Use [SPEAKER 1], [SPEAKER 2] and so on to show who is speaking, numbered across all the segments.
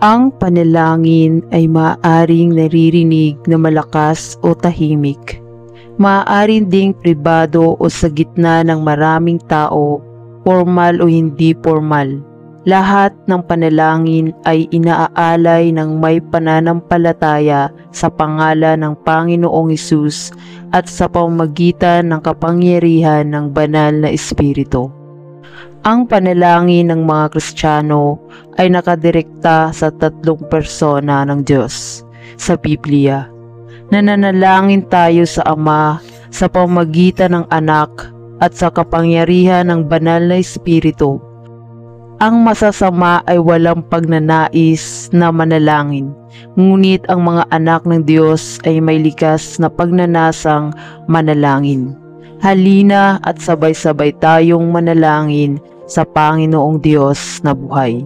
[SPEAKER 1] Ang panalangin ay maaaring naririnig na malakas o tahimik. Maaaring ding pribado o sa gitna ng maraming tao, formal o hindi formal. Lahat ng panalangin ay inaalay ng may pananampalataya sa pangalan ng Panginoong Hesus at sa pamamagitan ng kapangyarihan ng banal na Espiritu. Ang panalangin ng mga Kristiyano ay nakadirekta sa tatlong persona ng Diyos sa Biblia. Nananalangin tayo sa Ama sa pamamagitan ng Anak at sa kapangyarihan ng banal na Espiritu. Ang masasama ay walang pagnanais na manalangin, ngunit ang mga anak ng Diyos ay may likas na pagnanasang manalangin. Halina at sabay-sabay tayong manalangin sa Panginoong Diyos na buhay.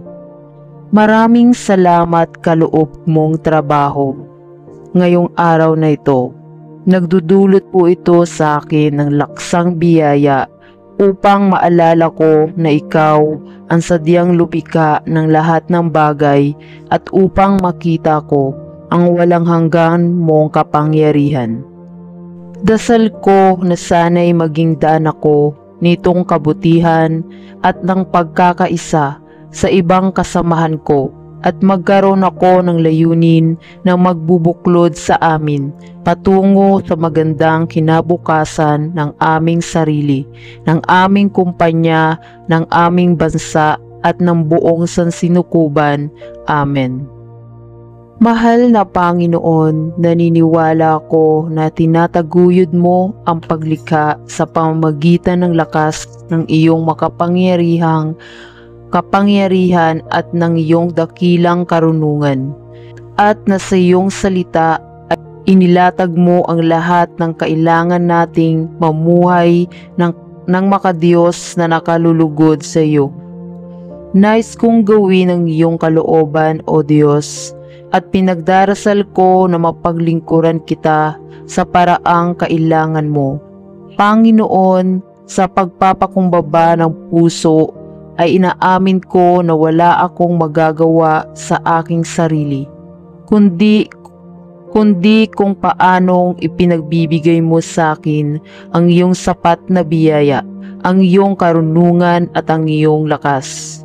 [SPEAKER 1] Maraming salamat kaloob mong trabaho. Ngayong araw na ito, nagdudulot po ito sa akin ng laksang biyaya upang maalala ko na ikaw ang sadyang lumikha ng lahat ng bagay at upang makita ko ang walang hanggan mong kapangyarihan. Dasal ko na sana'y maging daan ako nitong kabutihan at ng pagkakaisa sa ibang kasamahan ko at magkaroon ako ng layunin na magbubuklod sa amin patungo sa magandang kinabukasan ng aming sarili, ng aming kumpanya, ng aming bansa at ng buong sansinukuban. Amen. Mahal na Panginoon, naniniwala ako na tinataguyod mo ang paglikha sa pamamagitan ng lakas ng iyong kapangyarihan at ng iyong dakilang karunungan. At na sa iyong salita ay inilatag mo ang lahat ng kailangan nating mamuhay ng makadiyos na nakalulugod sa iyo. Nais kong gawin ang iyong kalooban, O Diyos, at pinagdarasal ko na mapaglingkuran kita sa paraang kailangan mo. Panginoon, sa pagpapakumbaba ng puso ay inaamin ko na wala akong magagawa sa aking sarili, kundi kung paanong ipinagbibigay mo sa akin ang iyong sapat na biyaya, ang iyong karunungan at ang iyong lakas.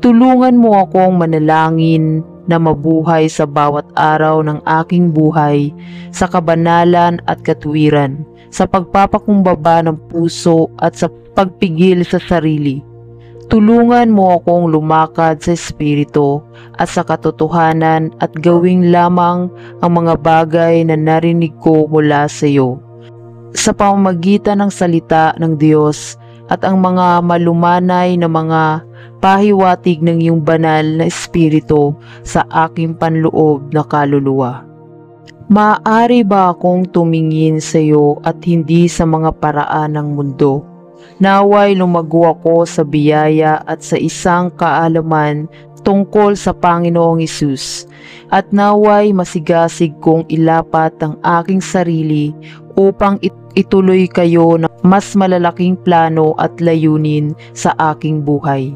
[SPEAKER 1] Tulungan mo akong manalangin na mabuhay sa bawat araw ng aking buhay sa kabanalan at katuwiran, sa pagpapakumbaba ng puso at sa pagpigil sa sarili. Tulungan mo akong lumakad sa Espiritu at sa katotohanan at gawing lamang ang mga bagay na narinig ko mula sa iyo, sa pamamagitan ng salita ng Diyos at ang mga malumanay na mga pahiwatig ng iyong banal na Espiritu sa aking panloob na kaluluwa. Maaari ba akong tumingin sa iyo at hindi sa mga paraan ng mundo? Naway lumago ako sa biyaya at sa isang kaalaman tungkol sa Panginoong Hesus, at naway masigasig kong ilapat ang aking sarili upang ituloy kayo ng mas malalaking plano at layunin sa aking buhay.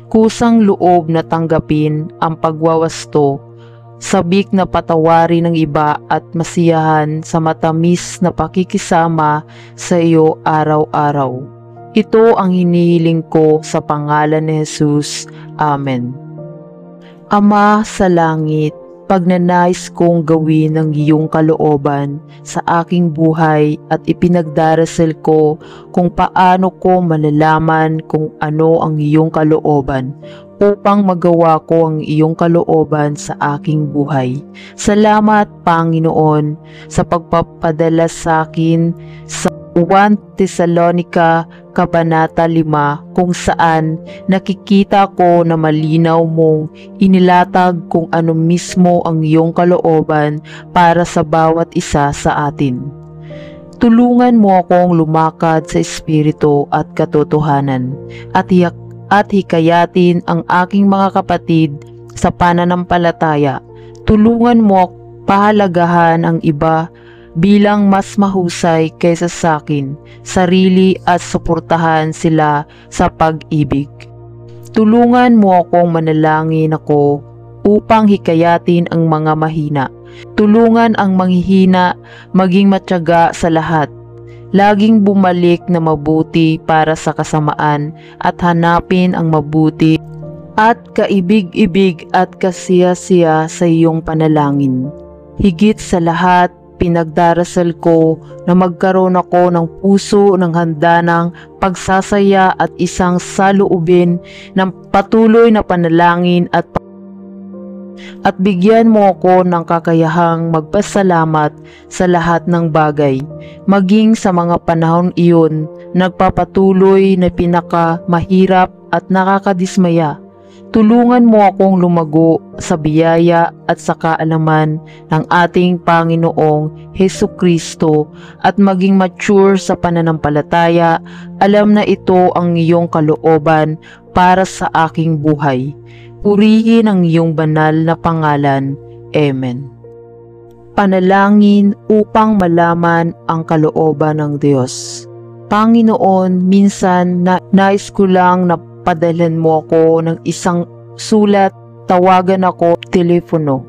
[SPEAKER 1] Kusang loob na tanggapin ang pagwawasto, sabik na patawarin ng iba at masiyahan sa matamis na pakikisama sa iyo araw-araw. Ito ang hinihiling ko sa pangalan ni Hesus. Amen. Ama sa langit, pagnanais kong gawin ang iyong kalooban sa aking buhay at ipinagdarasal ko kung paano ko malalaman kung ano ang iyong kalooban upang magawa ko ang iyong kalooban sa aking buhay. Salamat, Panginoon, sa pagpapadala sa akin sa 1 Tesalonica Kabanata 5 kung saan nakikita ko na malinaw mong inilatag kung ano mismo ang iyong kalooban para sa bawat isa sa atin. Tulungan mo akong lumakad sa Espiritu at katotohanan at hikayatin ang aking mga kapatid sa pananampalataya. Tulungan mo pahalagahan ang iba bilang mas mahusay kaysa sa akin, sarili at suportahan sila sa pag-ibig. Tulungan mo akong manalangin ako upang hikayatin ang mga mahina. Tulungan ang manghihina maging matyaga sa lahat. Laging bumalik na mabuti para sa kasamaan at hanapin ang mabuti at kaibig-ibig at kasiya-siya sa iyong panalangin. Higit sa lahat, pinagdarasal ko na magkaroon ako ng puso ng handanang pagsasaya at isang saloobin ng patuloy na panalangin at bigyan mo ako ng kakayahang magpasalamat sa lahat ng bagay, maging sa mga panahon iyon nagpapatuloy na pinakamahirap at nakakadismaya. Tulungan mo akong lumago sa biyaya at sa kaalaman ng ating Panginoong Hesukristo at maging mature sa pananampalataya. Alam na ito ang iyong kalooban para sa aking buhay. Purihin ang iyong banal na pangalan. Amen. Panalangin upang malaman ang kalooban ng Diyos. Panginoon, minsan nais ko lang na padalhan mo ako ng isang sulat, tawagan ako telepono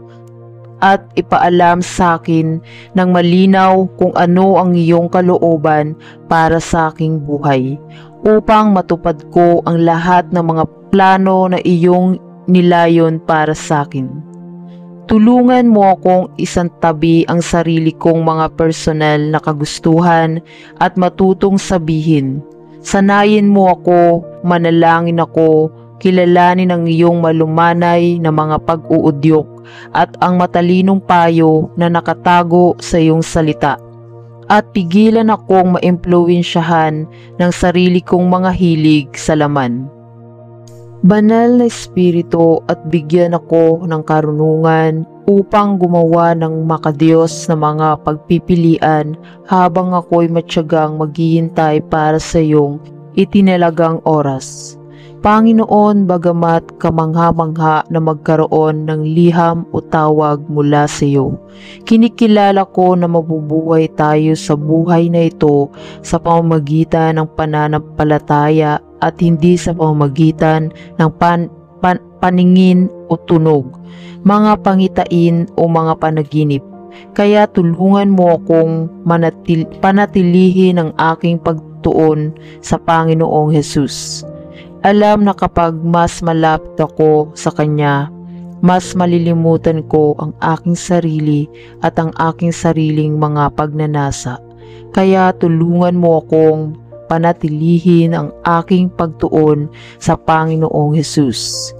[SPEAKER 1] at ipaalam sa akin ng malinaw kung ano ang iyong kalooban para sa aking buhay upang matupad ko ang lahat ng mga plano na iyong nilayon para sa akin. Tulungan mo akong isantabi ang sarili kong mga personal na kagustuhan at matutong sabihin. Sanayin mo ako, manalangin ako, kilalanin ang iyong malumanay na mga pag-uudyok at ang matalinong payo na nakatago sa iyong salita. At pigilan akong maimpluwensyahan ng sarili kong mga hilig sa laman. Banal na Espiritu, at bigyan ako ng karunungan upang gumawa ng makadiyos na mga pagpipilian habang ako'y matyagang maghihintay para sa iyong itinalagang oras. Panginoon, bagamat kamangha-mangha na magkaroon ng liham o tawag mula sa iyo, kinikilala ko na mabubuhay tayo sa buhay na ito sa pamamagitan ng pananampalataya at hindi sa pamamagitan ng paningin o tunog, mga pangitain o mga panaginip. Kaya tulungan mo akong panatilihin ang aking pagtuon sa Panginoong Hesus. Alam na kapag mas malapit ako sa Kanya, mas malilimutan ko ang aking sarili at ang aking sariling mga pagnanasa. Kaya tulungan mo akong panatilihin ang aking pagtuon sa Panginoong Hesus.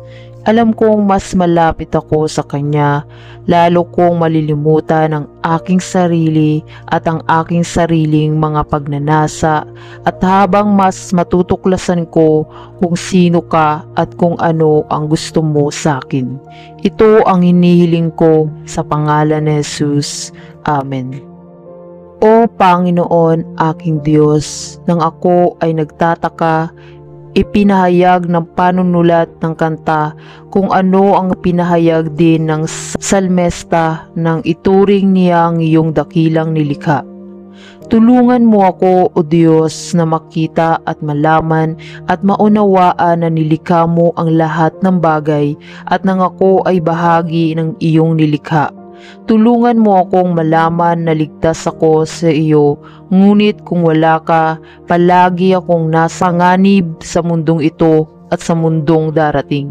[SPEAKER 1] Alam kong mas malapit ako sa Kanya, lalo kong malilimutan ang aking sarili at ang aking sariling mga pagnanasa, at habang mas matutuklasan ko kung sino ka at kung ano ang gusto mo sa akin. Ito ang hinihiling ko sa pangalan ni Jesus. Amen. O Panginoon, aking Diyos, nang ako ay nagtataka, ipinahayag ng panunulat ng kanta kung ano ang pinahayag din ng salmesta nang ituring niya ang iyong dakilang nilikha. Tulungan mo ako, O Diyos, na makita at malaman at maunawaan na nilikha mo ang lahat ng bagay at nang ako ay bahagi ng iyong nilikha. Tulungan mo akong malaman na ligtas ako sa iyo, ngunit kung wala ka, palagi akong nasa nganib sa mundong ito at sa mundong darating.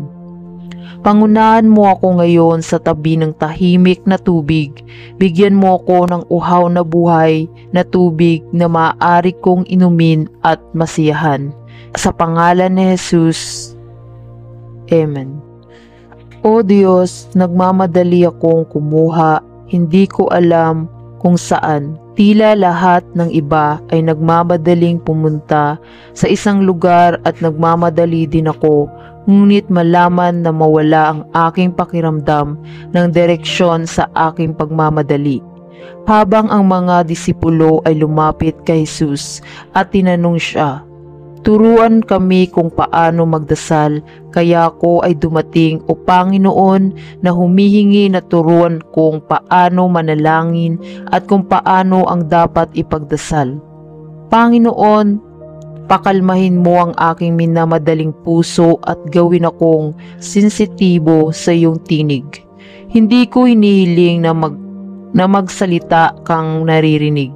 [SPEAKER 1] Pangunahan mo ako ngayon sa tabi ng tahimik na tubig. Bigyan mo ako ng uhaw na buhay na tubig na maaari kong inumin at masiyahan. Sa pangalan ni Jesus. Amen. O Diyos, nagmamadali akong kumuha, hindi ko alam kung saan. Tila lahat ng iba ay nagmamadaling pumunta sa isang lugar at nagmamadali din ako, ngunit malaman na mawala ang aking pakiramdam ng direksyon sa aking pagmamadali. Habang ang mga disipulo ay lumapit kay Jesus at tinanong siya, turuan kami kung paano magdasal, kaya ako ay dumating, O Panginoon, na humihingi na turuan kung paano manalangin at kung paano ang dapat ipagdasal. Panginoon, pakalmahin mo ang aking minamadaling puso at gawin akong sensitibo sa iyong tinig. Hindi ko hinihiling na magsalita kang naririnig.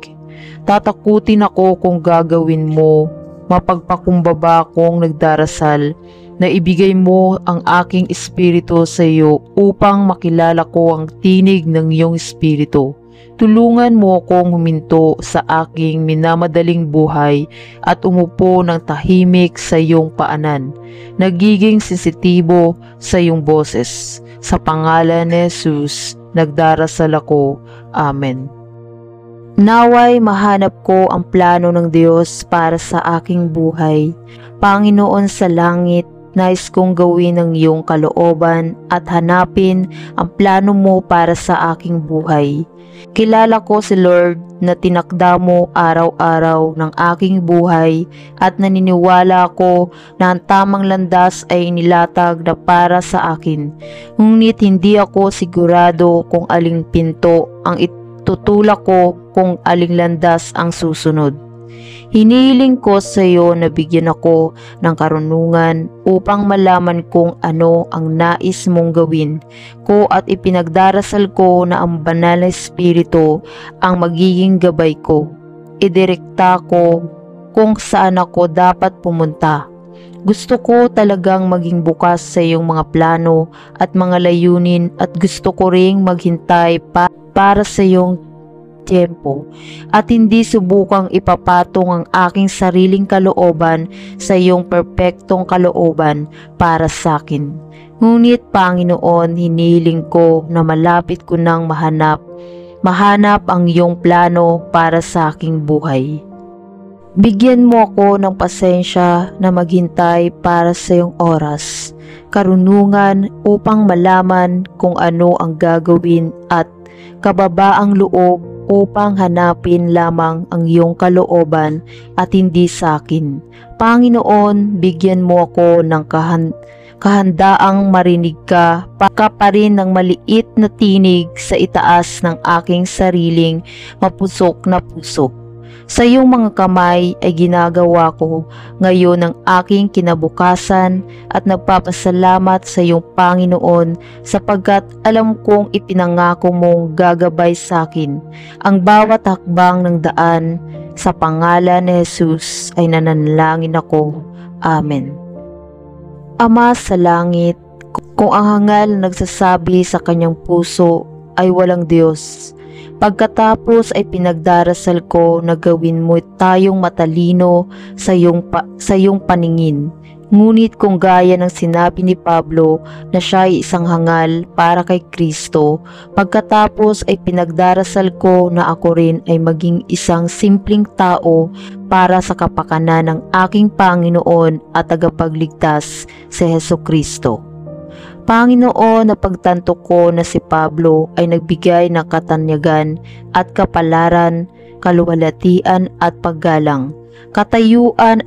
[SPEAKER 1] Tatakutin ako kung gagawin mo. Mapagpakumbaba akong nagdarasal na ibigay mo ang aking espiritu sa iyo upang makilala ko ang tinig ng iyong espiritu. Tulungan mo akong huminto sa aking minamadaling buhay at umupo ng tahimik sa iyong paanan. Nagiging sensitibo sa iyong boses. Sa pangalan ni Jesus, nagdarasal ako. Amen. Naway mahanap ko ang plano ng Diyos para sa aking buhay. Panginoon sa langit, nais kong gawin ang iyong kalooban at hanapin ang plano mo para sa aking buhay. Kilala ko si Lord na tinakda mo araw-araw ng aking buhay at naniniwala ako na ang tamang landas ay inilatag na para sa akin. Ngunit hindi ako sigurado kung aling pinto ang tutulak ko kung aling landas ang susunod. Hinihiling ko sa iyo na bigyan ako ng karunungan upang malaman kung ano ang nais mong gawin ko at ipinagdarasal ko na ang banal na espiritu ang magiging gabay ko. Idirekta ko kung saan ako dapat pumunta. Gusto ko talagang maging bukas sa iyong mga plano at mga layunin at gusto ko ring maghintay para sa iyong tiempo at hindi subukang ipapatong ang aking sariling kalooban sa iyong perpektong kalooban para sa akin. Ngunit Panginoon, hinihiling ko na malapit ko nang mahanap ang iyong plano para sa aking buhay. Bigyan mo ako ng pasensya na maghintay para sa iyong oras, karunungan upang malaman kung ano ang gagawin at kababaang loob upang hanapin lamang ang iyong kalooban at hindi sa akin. Panginoon, bigyan mo ako ng kahandaang marinig ka pa rin ng maliit na tinig sa itaas ng aking sariling mapusok na puso. Sa iyong mga kamay ay ginagawa ko ngayon ang aking kinabukasan at nagpapasalamat sa iyong Panginoon sapagkat alam kong ipinangako mong gagabay sa akin ang bawat hakbang ng daan. Sa pangalan ni Jesus ay nananalangin ako. Amen. Ama sa langit, kung ang hangal na nagsasabi sa kanyang puso ay walang Diyos, pagkatapos ay pinagdarasal ko na gawin mo tayong matalino sa iyong paningin. Ngunit kung gaya ng sinabi ni Pablo na siya ay isang hangal para kay Kristo, pagkatapos ay pinagdarasal ko na ako rin ay maging isang simpleng tao para sa kapakanan ng aking Panginoon at tagapagligtas si Hesukristo. Panginoon, napagtanto ko na si Pablo ay nagbigay ng katanyagan at kapalaran, kaluwalhatian at paggalang, katayuan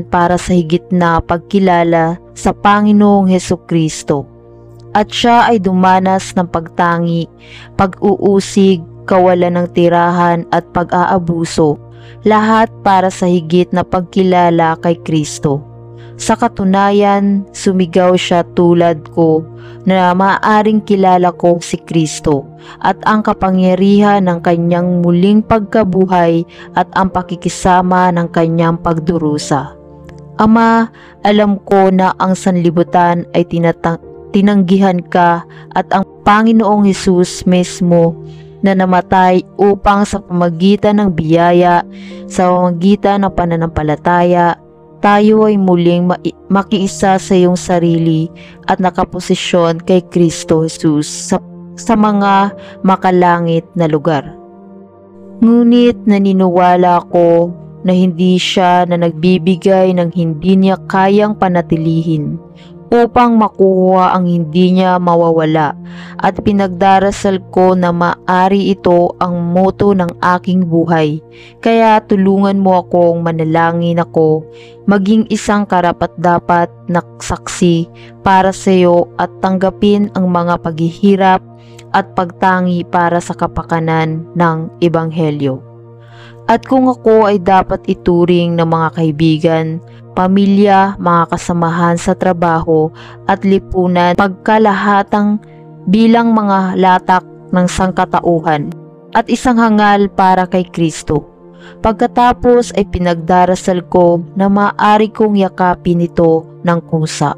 [SPEAKER 1] para sa higit na pagkilala sa Panginoong Hesukristo. At siya ay dumanas ng pagtangi, pag-uusig, kawalan ng tirahan at pag-aabuso, lahat para sa higit na pagkilala kay Kristo. Sa katunayan, sumigaw siya tulad ko na maaaring kilala ko si Kristo at ang kapangyarihan ng kanyang muling pagkabuhay at ang pakikisama ng kanyang pagdurusa. Ama, alam ko na ang sanlibutan ay tinanggihan ka at ang Panginoong Hesus mismo na namatay upang sa pamagitan ng biyaya, sa pamagitan ng pananampalataya, tayo ay muling makiisa sa iyong sarili at nakaposisyon kay Kristo Jesus sa mga makalangit na lugar. Ngunit naniniwala ako na hindi siya na nagbibigay ng hindi niya kayang panatilihin upang makuha ang hindi niya mawawala, at pinagdarasal ko na maari ito ang moto ng aking buhay. Kaya tulungan mo akong manalangin ako, maging isang karapat-dapat na saksi para sa iyo at tanggapin ang mga paghihirap at pagtangi para sa kapakanan ng Ebanghelyo. At kung ako ay dapat ituring ng mga kaibigan, pamilya, mga kasamahan sa trabaho at lipunan, pagkalahatang bilang mga latak ng sangkatauhan at isang hangal para kay Kristo. Pagkatapos ay pinagdarasal ko na maaari kong yakapin ito ng kusa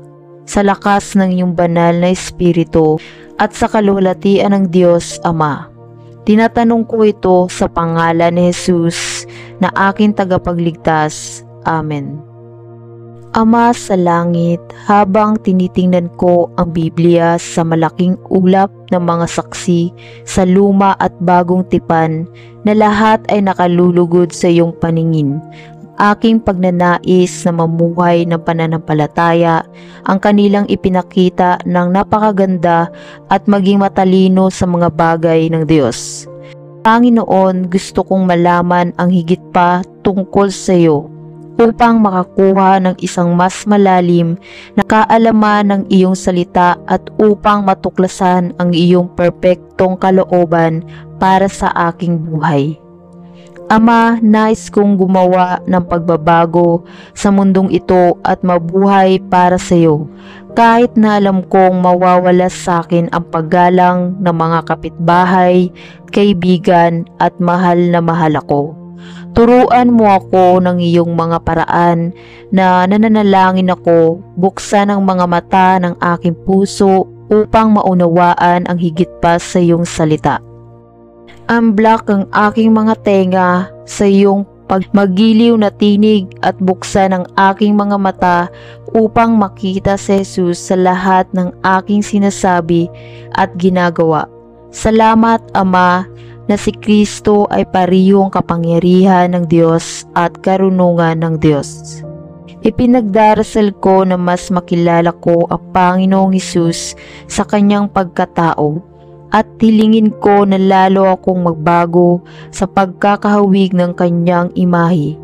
[SPEAKER 1] sa lakas ng iyong banal na Espiritu at sa kaluwalhatian ng Diyos Ama. Tinatanong ko ito sa pangalan ni Jesus na aking tagapagligtas. Amen. Ama sa langit, habang tinitingnan ko ang Biblia sa malaking ulap ng mga saksi sa luma at bagong tipan na lahat ay nakalulugod sa iyong paningin, aking pagnanais na mamuhay ng pananampalataya, ang kanilang ipinakita ng napakaganda at maging matalino sa mga bagay ng Diyos. Panginoon, gusto kong malaman ang higit pa tungkol sa iyo upang makakuha ng isang mas malalim na kaalaman ng iyong salita at upang matuklasan ang iyong perpektong kalooban para sa aking buhay. Ama, nais kong gumawa ng pagbabago sa mundong ito at mabuhay para sa iyo, kahit na alam kong mawawala sa akin ang paggalang ng mga kapitbahay, kaibigan at mahal na mahal ako. Turuan mo ako ng iyong mga paraan na nananalangin ako, buksan ang mga mata ng aking puso upang maunawaan ang higit pa sa iyong salita. Unblock ang aking mga tenga sa iyong pagmagiliw na tinig at buksan ang aking mga mata upang makita si Jesus sa lahat ng aking sinasabi at ginagawa. Salamat, Ama, na si Kristo ay parihong kapangyarihan ng Diyos at karunungan ng Diyos. Ipinagdarasal ko na mas makilala ko ang Panginoong Hesus sa kanyang pagkatao at hilingin ko na lalo akong magbago sa pagkakahawig ng kanyang imahe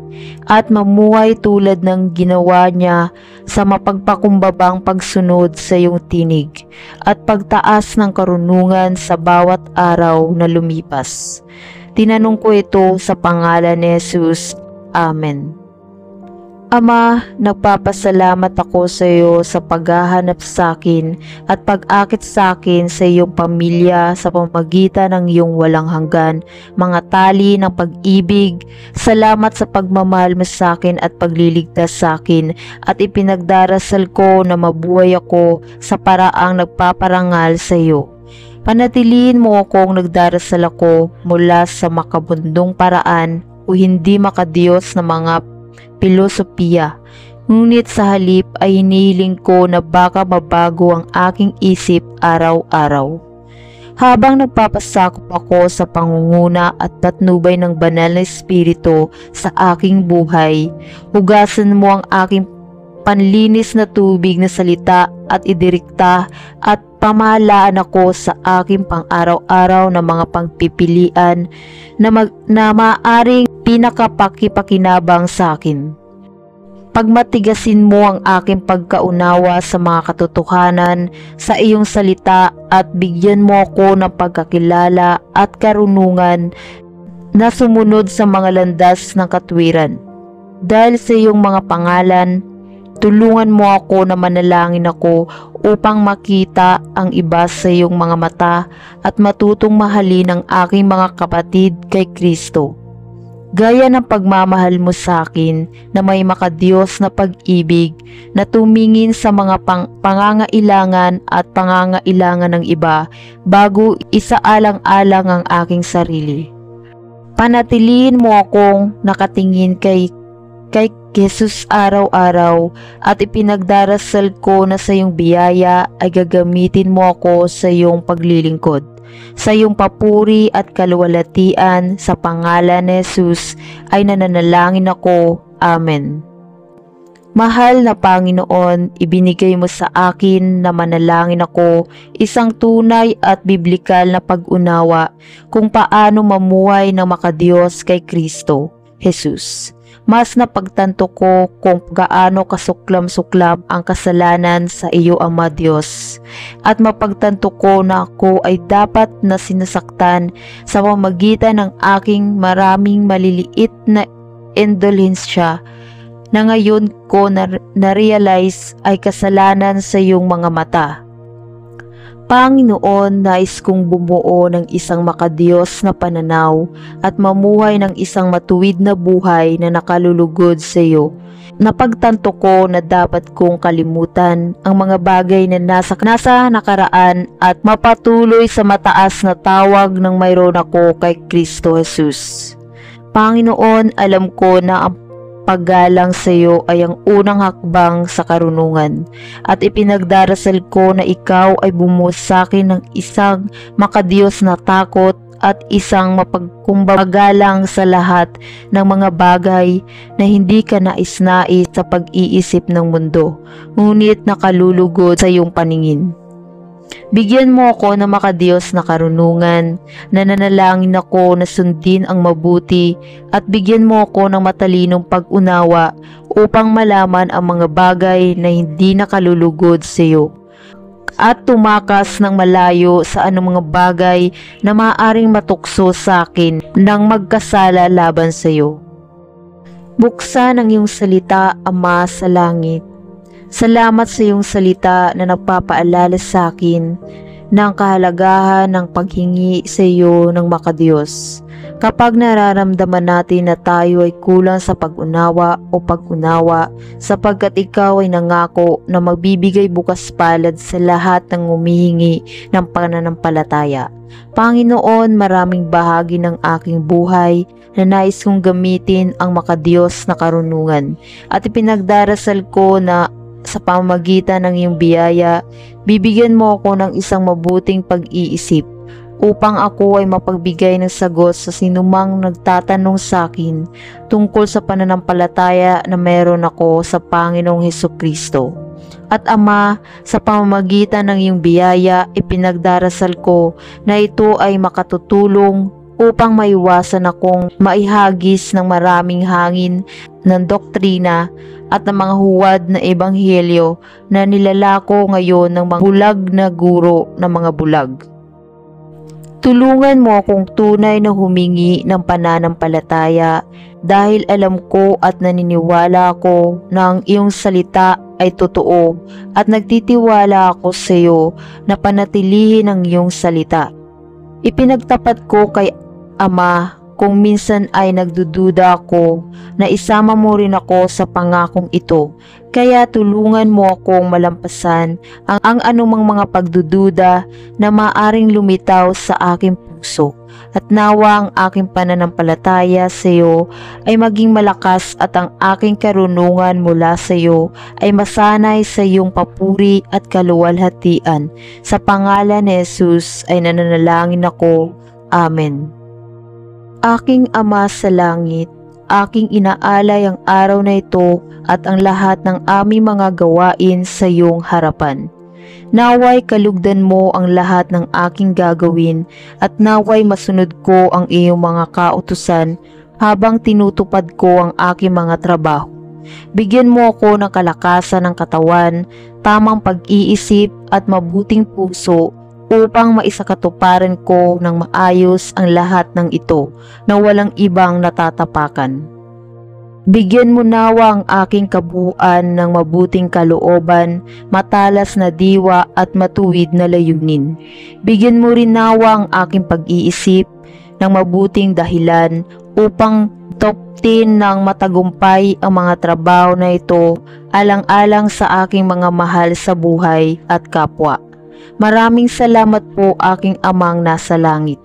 [SPEAKER 1] at mamuhay tulad ng ginawa niya sa mapagpakumbabang pagsunod sa iyong tinig at pagtaas ng karunungan sa bawat araw na lumipas. Tinanong ko ito sa pangalan ni Jesus. Amen. Ama, nagpapasalamat ako sa iyo sa paghahanap sa akin at pag-akit sa akin sa iyong pamilya sa pamamagitan ng iyong walang hanggan, mga tali ng pag-ibig. Salamat sa pagmamahal mo sa akin at pagliligtas sa akin at ipinagdarasal ko na mabuhay ako sa paraang nagpaparangal sa iyo. Panatilihin mo akong nagdarasal ako mula sa makabundong paraan o hindi makadiyos na mga filosofiya, ngunit sa halip ay hinihiling ko na baka mabago ang aking isip araw-araw. Habang nagpapasakop ako sa pangunguna at patnubay ng banal na Espiritu sa aking buhay, hugasan mo ang aking panlinis na tubig na salita at idirikta at pamahalaan ako sa aking pang-araw-araw na mga pagpipilian na maaring pinakapakipakinabang sa akin. Pagmatigasin mo ang aking pagkaunawa sa mga katotohanan sa iyong salita at bigyan mo ako ng pagkakilala at karunungan na sumunod sa mga landas ng katwiran. Dahil sa iyong mga pangalan, tulungan mo ako na manalangin ako upang makita ang iba sa iyong mga mata at matutong mahalin ang aking mga kapatid kay Kristo. Gaya ng pagmamahal mo sa akin na may makadiyos na pag-ibig na tumingin sa mga pangangailangan at pangangailangan ng iba bago isaalang-alang ang aking sarili. Panatilihin mo akong nakatingin kay Jesus araw-araw at ipinagdarasal ko na sa iyong biyaya ay gagamitin mo ako sa iyong paglilingkod, sa iyong papuri at kaluwalhatian. Sa pangalan ni Jesus ay nananalangin ako. Amen. Mahal na Panginoon, ibinigay mo sa akin na manalangin ako isang tunay at biblikal na pag-unawa kung paano mamuhay ng makadiyos kay Kristo, Jesus. mas napagtanto ko kung gaano kasuklam-suklam ang kasalanan sa iyo, Ama Diyos. At mapagtanto ko na ako ay dapat na sinasaktan sa pamamagitan ng aking maraming maliliit na indulhensya na ngayon ko na-realize ay kasalanan sa iyong mga mata. Panginoon, nais kong bumuo ng isang makadiyos na pananaw at mamuhay ng isang matuwid na buhay na nakalulugod sa iyo. Napagtanto ko na dapat kong kalimutan ang mga bagay na nasa nakaraan at mapatuloy sa mataas na tawag ng mayroon ako kay Kristo Jesus. Panginoon, alam ko na ang paggalang sa iyo ay ang unang hakbang sa karunungan at ipinagdarasal ko na ikaw ay bumuo sa akin ng isang makadiyos na takot at isang mapagkumbagalang sa lahat ng mga bagay na hindi ka nais-nais sa pag-iisip ng mundo, ngunit nakalulugod sa iyong paningin. Bigyan mo ako ng makadiyos na karunungan, nananalangin ako na sundin ang mabuti at bigyan mo ako ng matalinong pag-unawa upang malaman ang mga bagay na hindi nakalulugod sa iyo at tumakas ng malayo sa anumang bagay na maaaring matukso sa akin nang magkasala laban sa iyo. Buksan ang iyong salita, Ama sa langit. Salamat sa iyong salita na nagpapaalala sa akin ng kahalagahan ng paghingi sa iyo ng makadiyos. Kapag nararamdaman natin na tayo ay kulang sa pag-unawa o pag-unawa, sapagkat ikaw ay nangako na magbibigay bukas palad sa lahat ng humihingi ng pananampalataya. Panginoon, maraming bahagi ng aking buhay na nais kong gamitin ang makadiyos na karunungan at ipinagdarasal ko na sa pamamagitan ng iyong biyaya, bibigyan mo ako ng isang mabuting pag-iisip upang ako ay mapagbigay ng sagot sa sinumang nagtatanong sa akin tungkol sa pananampalataya na meron ako sa Panginoong Hesukristo. At Ama, sa pamamagitan ng iyong biyaya, ipinagdarasal ko na ito ay makatutulong upang maiwasan akong maihagis ng maraming hangin ng doktrina at ng mga huwad na ebanghelyo na nilalako ngayon ng mga bulag na guro ng mga bulag. Tulungan mo akong tunay na humingi ng pananampalataya dahil alam ko at naniniwala ako na ang iyong salita ay totoo at nagtitiwala ako sa iyo na panatilihin ang iyong salita. Ipinagtapat ko kay Ama kung minsan ay nagdududa ako na isama mo rin ako sa pangakong ito. Kaya tulungan mo akong malampasan ang anumang mga pagdududa na maaring lumitaw sa aking puso. At nawa ang aking pananampalataya sa iyo ay maging malakas at ang aking karunungan mula sa iyo ay masanay sa iyong papuri at kaluwalhatian. Sa pangalan ni Jesus ay nananalangin ako. Amen. Aking Ama sa langit, aking inaalay ang araw na ito at ang lahat ng aming mga gawain sa iyong harapan. Naway kalugdan mo ang lahat ng aking gagawin at naway masunod ko ang iyong mga kautusan habang tinutupad ko ang aking mga trabaho. Bigyan mo ako ng kalakasan ng katawan, tamang pag-iisip at mabuting puso upang maisakatuparan ko ng maayos ang lahat ng ito na walang ibang natatapakan. Bigyan mo nawa ang aking kabuuan ng mabuting kalooban, matalas na diwa at matuwid na layunin. Bigyan mo rin nawa ang aking pag-iisip ng mabuting dahilan upang tuptin ng matagumpay ang mga trabaho na ito alang-alang sa aking mga mahal sa buhay at kapwa. Maraming salamat po aking Amang nasa langit.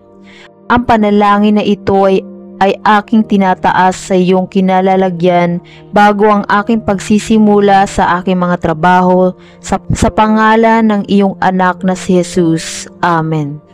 [SPEAKER 1] Ang panalangin na ito ay aking tinataas sa iyong kinalalagyan bago ang aking pagsisimula sa aking mga trabaho sa pangalan ng iyong anak na si Jesus. Amen.